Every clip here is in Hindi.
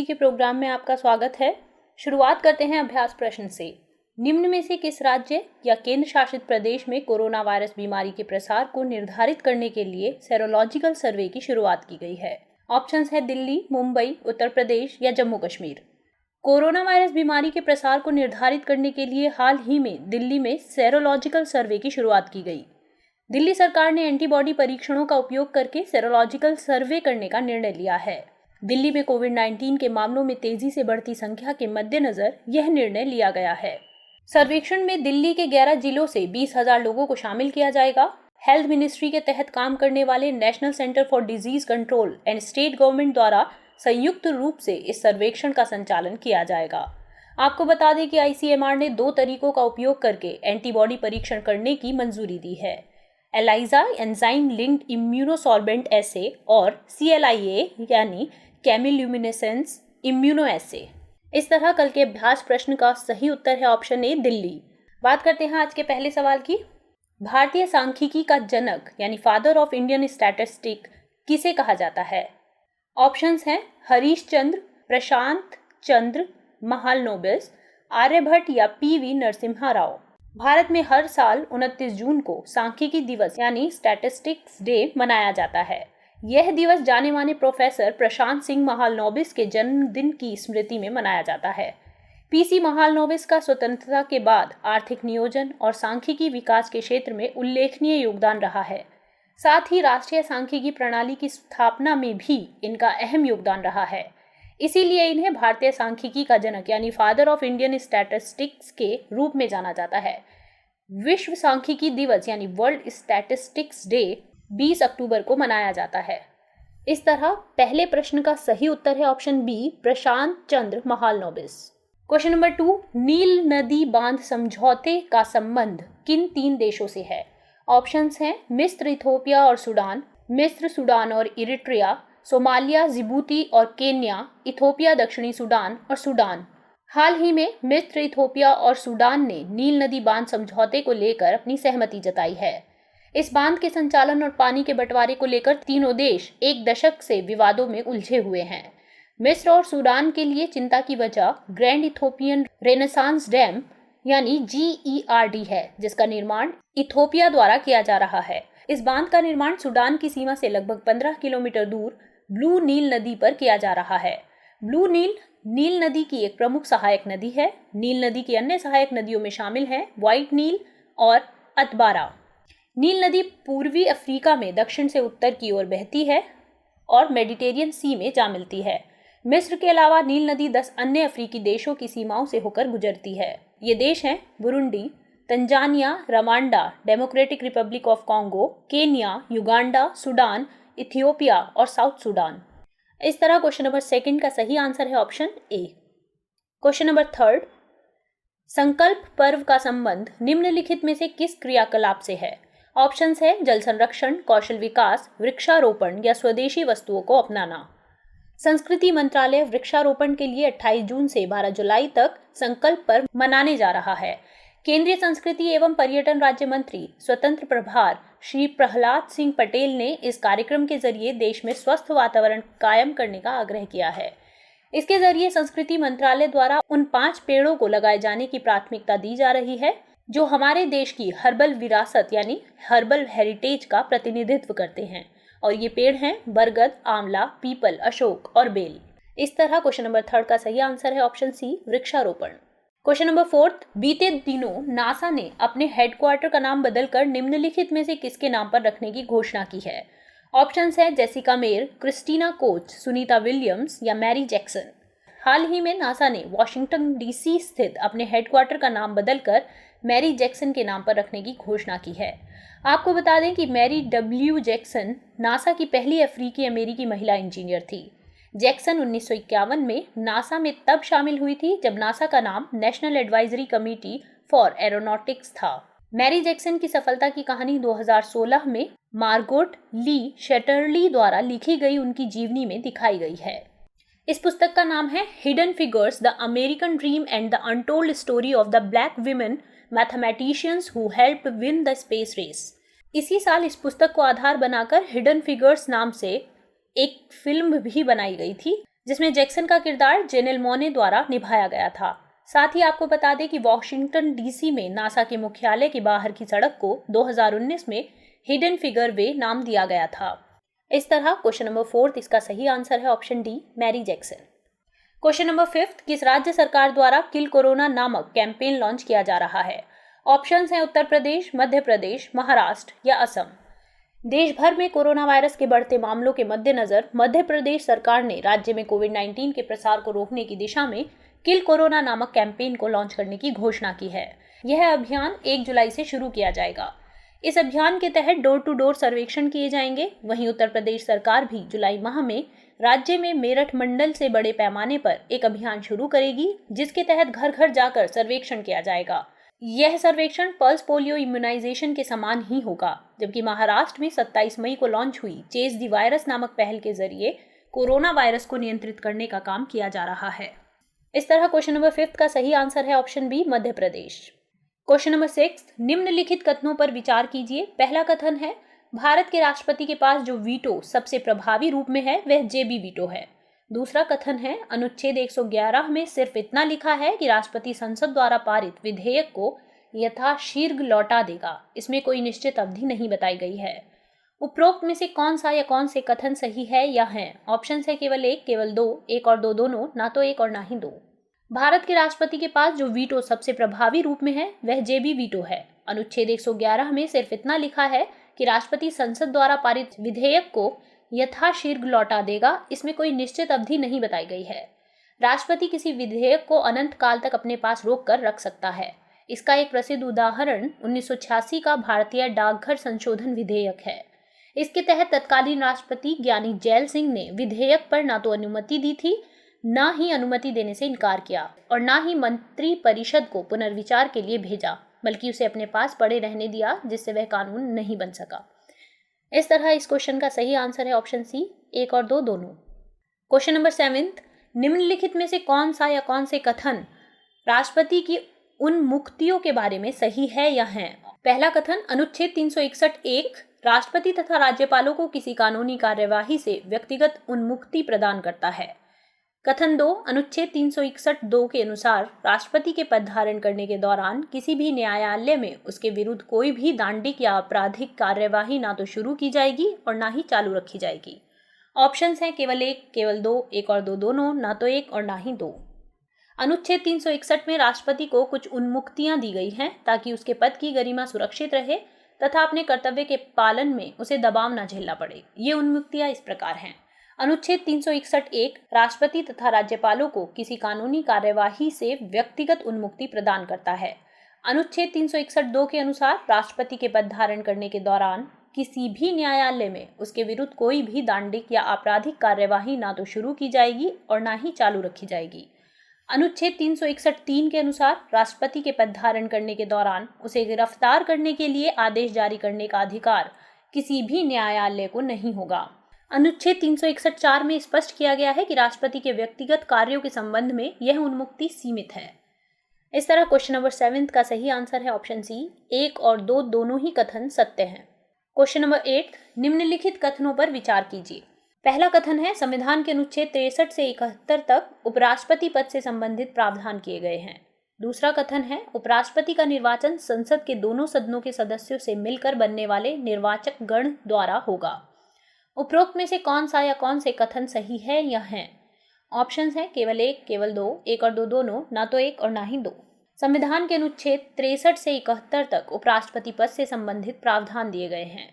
के प्रोग्राम में आपका स्वागत है। शुरुआत करते हैं अभ्यास प्रश्न से। निम्न में से किस राज्य या केंद्र शासित प्रदेश में कोरोना वायरस बीमारी के प्रसार को निर्धारित करने के लिए सेरोलॉजिकल सर्वे की शुरुआत की गई है? ऑप्शंस है दिल्ली, मुंबई, उत्तर प्रदेश या जम्मू कश्मीर। कोरोना वायरस बीमारी के प्रसार को निर्धारित करने के लिए हाल ही में दिल्ली में सेरोलॉजिकल सर्वे की शुरुआत की गई। दिल्ली सरकार ने एंटीबॉडी परीक्षणों का उपयोग करके सेरोलॉजिकल सर्वे करने का निर्णय लिया है। दिल्ली में कोविड-19 के मामलों में तेजी से बढ़ती संख्या के मद्देनजर यह निर्णय लिया गया है। सर्वेक्षण में दिल्ली के 11 जिलों से 20,000 लोगों को शामिल किया जाएगा। हेल्थ मिनिस्ट्री के तहत काम करने वाले national centre for disease control and state government द्वारा संयुक्त रूप से इस सर्वेक्षण का संचालन किया जाएगा। आपको बता दें कि आईसीएमआर ने 2 तरीकों का उपयोग करके एंटीबॉडी परीक्षण करने की मंजूरी दी है, एलाइजा एंजाइम लिंक्ड इम्यूनोसॉर्बेंट एसे और CLIA यानी केमिल्यूमिनेसेंस इम्यूनो एसे। इस तरह कल के अभ्यास प्रश्न का सही उत्तर है ऑप्शन ए, दिल्ली। बात करते हैं आज के पहले सवाल की। भारतीय सांख्यिकी का जनक यानी फादर ऑफ इंडियन स्टैटिस्टिक किसे कहा जाता है? ऑप्शंस हैं हरीश चंद्र, प्रशांत चंद्र महालनोबिस, आर्यभट्ट या PV नरसिम्हा राव। भारत में हर साल 29 जून को सांख्यिकी दिवस यानी स्टैटिस्टिक्स डे मनाया जाता है। यह दिवस जाने माने प्रोफेसर प्रशांत सिंह महालनोबिस के जन्मदिन की स्मृति में मनाया जाता है। PC महालनोबिस का स्वतंत्रता के बाद आर्थिक नियोजन और सांख्यिकी विकास के क्षेत्र में उल्लेखनीय योगदान रहा है। साथ ही राष्ट्रीय सांख्यिकी प्रणाली की स्थापना में भी इनका अहम योगदान रहा है। इसीलिए इन्हें भारतीय सांख्यिकी का जनक यानी फादर ऑफ इंडियन स्टैटिस्टिक्स के रूप में जाना जाता है। विश्व सांख्यिकी दिवस यानी वर्ल्ड स्टैटिस्टिक्स डे 20 अक्टूबर को मनाया जाता है। इस तरह पहले प्रश्न का सही उत्तर है ऑप्शन बी, प्रशांत चंद्र महालनोबिस। क्वेश्चन नंबर 2, नील नदी बांध समझौते का संबंध किन 3 देशों से है? ऑप्शंस हैं मिस्र, इथोपिया और सूडान, मिस्र, सूडान और इरिट्रिया, सोमालिया, जिबूती और केन्या, इथोपिया, दक्षिणी सूडान और सूडान। हाल ही में मिस्र, इथोपिया और सूडान ने नील नदी बांध समझौते को लेकर अपनी सहमति जताई है। इस बांध के संचालन और पानी के बंटवारे को लेकर तीनों देश 1 दशक से विवादों में उलझे हुए हैं। मिस्र और सूडान के लिए चिंता की वजह ग्रैंड इथोपियन रेनेसांस डैम यानी GERD है, जिसका निर्माण इथोपिया द्वारा किया जा रहा है। इस बांध का निर्माण सूडान की सीमा से लगभग 15 किलोमीटर दूर ब्लू नील नदी पर किया जा रहा है। ब्लू नील नील नदी की एक प्रमुख सहायक नदी है। नील नदी की अन्य सहायक नदियों में शामिल हैं व्हाइट नील और अतबारा। नील नदी पूर्वी अफ्रीका में दक्षिण से उत्तर की ओर बहती है और मेडिटेरियन सी में जा मिलती है। मिस्र के अलावा नील नदी 10 अन्य अफ्रीकी देशों की सीमाओं से होकर गुजरती है। ये देश हैं Burundi, Tanzania, Rwanda, democratic Republic of Congo, Kenya, Uganda, Sudan, Ethiopia और साउथ सूडान। इस तरह क्वेश्चन नंबर 2 का सही आंसर है ऑप्शन ए। क्वेश्चन नंबर 3, संकल्प पर्व का संबंध निम्नलिखित में से किस क्रियाकलाप से है? ऑप्शंस है जल संरक्षण, कौशल विकास, वृक्षारोपण या स्वदेशी वस्तुओं को अपनाना। संस्कृति मंत्रालय वृक्षारोपण के लिए 28 जून से 12 जुलाई तक संकल्प पर्व मनाने जा रहा है। केंद्रीय संस्कृति एवं पर्यटन राज्य मंत्री स्वतंत्र प्रभार श्री प्रहलाद सिंह पटेल ने इस कार्यक्रम के जरिए देश में स्वस्थ वातावरण कायम करने का आग्रह किया है। इसके जरिए संस्कृति मंत्रालय द्वारा उन 5 पेड़ों को लगाए जाने की प्राथमिकता दी जा रही है जो हमारे देश की हर्बल विरासत यानी हर्बल हेरिटेज का प्रतिनिधित्व करते हैं, और ये पेड़ हैं बरगद, आंवला, पीपल, अशोक और बेल। इस तरह क्वेश्चन नंबर 3 का सही आंसर है ऑप्शन सी, वृक्षारोपण। क्वेश्चन नंबर 4, बीते दिनों नासा ने अपने हेडक्वार्टर का नाम बदलकर निम्नलिखित में से किसके नाम पर रखने की घोषणा की है? ऑप्शंस हैं Jessica Mayer, Christina Koch, Sunita Williams या मैरी जैक्सन। हाल ही में नासा ने वॉशिंगटन DC स्थित अपने हेडक्वार्टर का नाम बदलकर मैरी जैक्सन के नाम पर रखने की घोषणा की है। आपको बता दें कि मैरी W जैक्सन नासा की पहली अफ्रीकी अमेरिकी महिला इंजीनियर थी। जैक्सन 1951 में नासा में तब शामिल हुई थी जब नासा का नाम national advisory committee for aeronautics था। मैरी जैक्सन की सफलता की कहानी 2016 में मार्गोट ली शेटरली द्वारा लिखी गई उनकी जीवनी में दिखाई गई है। इस पुस्तक का नाम है hidden figures, the American dream and the untold story of the black women mathematicians who helped win the space race. इसी साल इस पुस्तक को आधार बनाकर हिडन फिगर्स नाम से एक फिल्म भी बनाई गई थी, जिसमें जैक्सन का किरदार जेनेल मोने द्वारा निभाया गया था। साथ ही आपको बता दें कि वॉशिंगटन डीसी में नासा के मुख्यालय के बाहर की सड़क को 2019 में हिडन फिगर वे नाम दिया गया था। इस तरह क्वेश्चन नंबर 4 इसका सही आंसर है option D, Mary Jackson. Question number 5, किस राज्य सरकार द्वारा किल कोरोना नामक कैंपेन लॉन्च किया जा रहा है? ऑप्शंस हैं उत्तर प्रदेश, मध्य प्रदेश, महाराष्ट्र या असम। देश भर में कोरोना वायरस के बढ़ते मामलों के मद्देनजर मध्य प्रदेश सरकार ने राज्य में कोविड-19 के प्रसार को रोकने की दिशा में किल कोरोना नामक कैंपेन को लॉन्च करने की घोषणा की है। यह अभियान 1 जुलाई से शुरू किया जाएगा। इस अभियान के तहत डोर टू डोर सर्वेक्षण किए जाएंगे। वहीं उत्तर प्रदेश सरकार भी जुलाई माह में राज्य में मेरठ मंडल से बड़े पैमाने पर एक अभियान शुरू करेगी, जिसके तहत घर घर जाकर सर्वेक्षण किया जाएगा। यह सर्वेक्षण पल्स पोलियो इम्यूनाइजेशन के समान ही होगा, जबकि महाराष्ट्र में 27 मई को लॉन्च हुई चेस द वायरस नामक पहल के जरिए कोरोना वायरस को नियंत्रित करने का काम किया जा रहा है। इस तरह क्वेश्चन नंबर 5 का सही आंसर है option B, Madhya Pradesh. Question number 6, निम्नलिखित कथनों पर विचार कीजिए। पहला कथन है, भारत के राष्ट्रपति के पास जो वीटो सबसे प्रभावी रूप में है वह जेबी वीटो है। दूसरा कथन है, अनुच्छेद 111 में सिर्फ इतना लिखा है कि राष्ट्रपति संसद द्वारा पारित विधेयक को यथाशीघ्र लौटा देगा। इसमें कोई निश्चित अवधि नहीं बताई गई है। उपरोक्त में से कौन सा या कौन से कथन सही है या हैं? ऑप्शन है केवल 1, केवल 2, 1 और 2 दोनों, ना तो 1 और ना ही 2। भारत के राष्ट्रपति के पास जो वीटो सबसे प्रभावी रूप में है वह जेबी वीटो है। अनुच्छेद 111 में सिर्फ इतना लिखा है कि राष्ट्रपति संसद द्वारा पारित विधेयक को यथाशीघ्र लौटा देगा। इसमें कोई निश्चित अवधि नहीं बताई गई है। राष्ट्रपति किसी विधेयक को अनंत काल तक अपने पास रोक कर रख सकता है। इसका एक प्रसिद्ध उदाहरण 1986 का भारतीय डाकघर संशोधन विधेयक है। इसके तहत तत्कालीन राष्ट्रपति ज्ञानी जैल सिंह ने विधेयक पर ना तो अनुमति दी थी, ना ही अनुमति देने से इनकार किया और ना ही मंत्री परिषद को पुनर्विचार के लिए भेजा, बल्कि उसे अपने पास पड़े रहने दिया, जिससे वह कानून नहीं बन सका। इस तरह इस क्वेश्चन का सही आंसर है ऑप्शन सी, 1 और 2 दोनों। क्वेश्चन नंबर 7, निम्नलिखित में से कौन सा या कौन से कथन राष्ट्रपति की उन्मुक्तियों के बारे में सही है या हैं? पहला कथन, अनुच्छेद 361(1) राष्ट्रपति तथा राज्यपालों को किसी कानूनी कार्यवाही से व्यक्तिगत उन्मुक्ति प्रदान करता है। कथन 2, अनुच्छेद 361(2) के अनुसार राष्ट्रपति के पद धारण करने के दौरान किसी भी न्यायालय में उसके विरुद्ध कोई भी दांडिक या आपराधिक कार्यवाही ना तो शुरू की जाएगी और ना ही चालू रखी जाएगी। ऑप्शंस हैं केवल 1, केवल 2, 1 और 2 दोनों, ना तो 1 और ना ही 2। अनुच्छेद 361 में राष्ट्रपति को कुछ उन्मुक्तियां दी गई हैं ताकि उसके पद की गरिमा सुरक्षित रहे तथा अपने कर्तव्य के पालन में उसे दबाव न झेलना पड़े। ये उन्मुक्तियां इस प्रकार हैं। अनुच्छेद 361(1) राष्ट्रपति तथा राज्यपालों को किसी कानूनी कार्यवाही से व्यक्तिगत उन्मुक्ति प्रदान करता है। अनुच्छेद 361(2) के अनुसार राष्ट्रपति के पद धारण करने के दौरान किसी भी न्यायालय में उसके विरुद्ध कोई भी दांडिक या आपराधिक कार्यवाही ना तो शुरू की जाएगी और ना ही चालू रखी जाएगी। अनुच्छेद 361(3) के अनुसार राष्ट्रपति के पद धारण करने के दौरान उसे गिरफ्तार करने के लिए आदेश जारी करने का अधिकार किसी भी न्यायालय को नहीं होगा। अनुच्छेद 361(4) में स्पष्ट किया गया है कि राष्ट्रपति के व्यक्तिगत कार्यों के संबंध में यह उन्मुक्ति सीमित है। इस तरह क्वेश्चन नंबर 7 का सही आंसर है ऑप्शन सी, 1 और 2 दोनों ही कथन सत्य हैं। क्वेश्चन नंबर 8, निम्नलिखित कथनों पर विचार कीजिए। पहला कथन है, संविधान के अनुच्छेद 63 से 71 तक उपराष्ट्रपति पद से संबंधित प्रावधान किए गए हैं। दूसरा कथन है, उपराष्ट्रपति का निर्वाचन संसद के दोनों सदनों के सदस्यों से मिलकर बनने वाले निर्वाचक गण द्वारा होगा। उपरोक्त में से कौन सा या कौन से कथन सही है या हैं? ऑप्शंस हैं केवल 1, केवल 2, 1 और 2 दोनों, ना तो 1 और ना ही 2। संविधान के अनुच्छेद 63 से 71 तक उपराष्ट्रपति पद से संबंधित प्रावधान दिए गए हैं।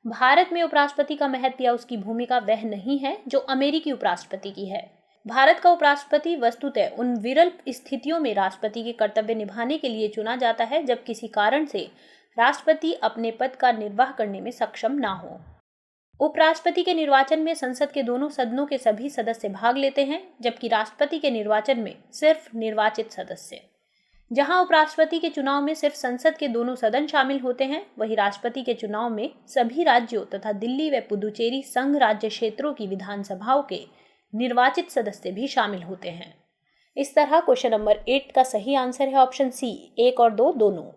भारत में उपराष्ट्रपति का महत्व या उसकी भूमिका वह नहीं है जो अमेरिकी उपराष्ट्रपति की है। भारत का उपराष्ट्रपति वस्तुतः उन विरल स्थितियों में राष्ट्रपति के कर्तव्य निभाने के लिए चुना जाता है जब किसी कारण से राष्ट्रपति अपने पद का निर्वाह करने में सक्षम ना हो। उपराष्ट्रपति के निर्वाचन में संसद के दोनों सदनों के सभी सदस्य भाग लेते हैं, जबकि राष्ट्रपति के निर्वाचन में सिर्फ निर्वाचित सदस्य। जहां उपराष्ट्रपति के चुनाव में सिर्फ संसद के दोनों सदन शामिल होते हैं, वहीं राष्ट्रपति के चुनाव में सभी राज्यों तथा दिल्ली व पुदुचेरी संघ राज्य क्षेत्रों की विधानसभाओं के निर्वाचित सदस्य भी शामिल होते हैं। इस तरह क्वेश्चन नंबर 8 का सही आंसर है ऑप्शन सी, 1 और 2 दोनों।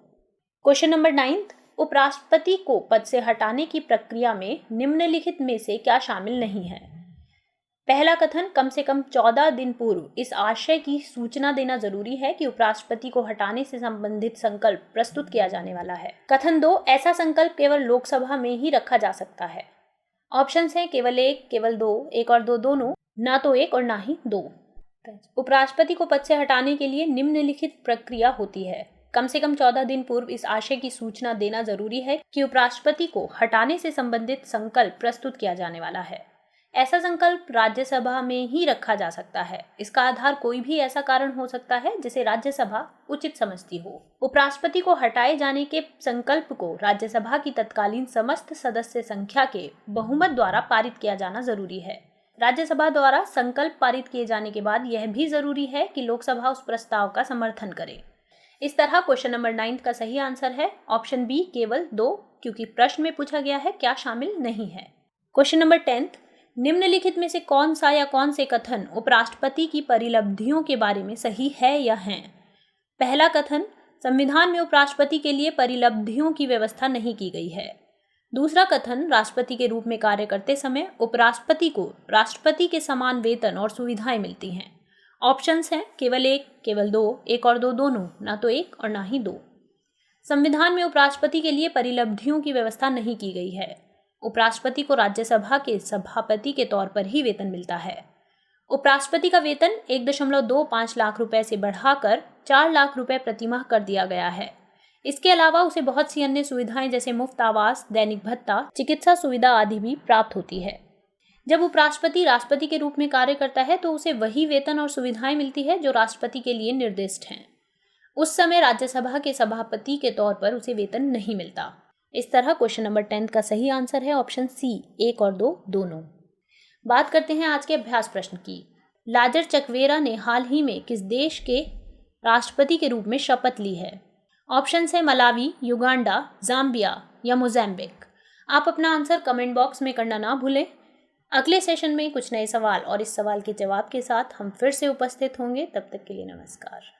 क्वेश्चन नंबर 9, उपराष्ट्रपति को पद से हटाने की प्रक्रिया में निम्नलिखित में से क्या शामिल नहीं है? पहला कथन, कम से कम 14 दिन पूर्व इस आशय की सूचना देना जरूरी है कि उपराष्ट्रपति को हटाने से संबंधित संकल्प प्रस्तुत किया जाने वाला है। कथन 2, ऐसा संकल्प केवल लोकसभा में ही रखा जा सकता है। ऑप्शंस हैं केवल 1, केवल 2, 1 और 2 दोनों, ना तो 1 और ना ही 2। उपराष्ट्रपति को पद से हटाने के लिए निम्नलिखित प्रक्रिया होती है। कम से कम 14 दिन पूर्व इस आशय की सूचना देना जरूरी है कि उपराष्ट्रपति को हटाने से संबंधित संकल्प प्रस्तुत किया जाने वाला है। ऐसा संकल्प राज्यसभा में ही रखा जा सकता है। इसका आधार कोई भी ऐसा कारण हो सकता है जिसे राज्यसभा उचित समझती हो। उपराष्ट्रपति को हटाए जाने के संकल्प को राज्यसभा की तत्कालीन समस्त सदस्य संख्या के बहुमत द्वारा पारित किया जाना जरूरी है। राज्यसभा द्वारा संकल्प पारित किए जाने के बाद यह भी जरूरी है कि लोकसभा उस प्रस्ताव का समर्थन करे। इस तरह क्वेश्चन नंबर 9 का सही आंसर है ऑप्शन बी, केवल 2, क्योंकि प्रश्न में पूछा गया है क्या शामिल नहीं है। क्वेश्चन नंबर 10, निम्नलिखित में से कौन सा या कौन से कथन उपराष्ट्रपति की परिलब्धियों के बारे में सही है या हैं? पहला कथन, संविधान में उपराष्ट्रपति के लिए परिलब्धियों की व्यवस्था नहीं की गई है। दूसरा कथन, राष्ट्रपति के रूप में कार्य करते समय उपराष्ट्रपति को राष्ट्रपति के समान वेतन और सुविधाएं मिलती हैं। ऑप्शंस हैं केवल 1, केवल 2, 1 और 2 दोनों, ना तो 1 और ना ही 2। संविधान में उपराष्ट्रपति के लिए परिलब्धियों की व्यवस्था नहीं की गई है। उपराष्ट्रपति को राज्यसभा के सभापति के तौर पर ही वेतन मिलता है। उपराष्ट्रपति का वेतन 1.25 लाख रुपए से बढ़ाकर 4 लाख रुपए प्रतिमाह कर दिया गया है। इसके अलावा उसे बहुत सी अन्य सुविधाएं जैसे मुफ्त आवास, दैनिक भत्ता, चिकित्सा सुविधा आदि भी प्राप्त होती है। जब उपराष्ट्रपति राष्ट्रपति के रूप में कार्य करता है तो उसे वही वेतन और सुविधाएं मिलती है जो राष्ट्रपति के लिए निर्दिष्ट हैं। उस समय राज्यसभा के सभापति के तौर पर उसे वेतन नहीं मिलता। इस तरह क्वेश्चन नंबर 10 का सही आंसर है ऑप्शन सी, 1 और 2 दोनों। बात करते हैं आज के अभ्यास प्रश्न की। लाजर चकवेरा ने हाल ही में किस देश के राष्ट्रपति के रूप में शपथ ली है? ऑप्शन है मलावी, युगांडा, जाम्बिया या मोज़ाम्बिक। आप अपना आंसर कमेंट बॉक्स में करना ना भूलें। अगले सेशन में कुछ नए सवाल और इस सवाल के जवाब के साथ हम फिर से उपस्थित होंगे। तब तक के लिए नमस्कार।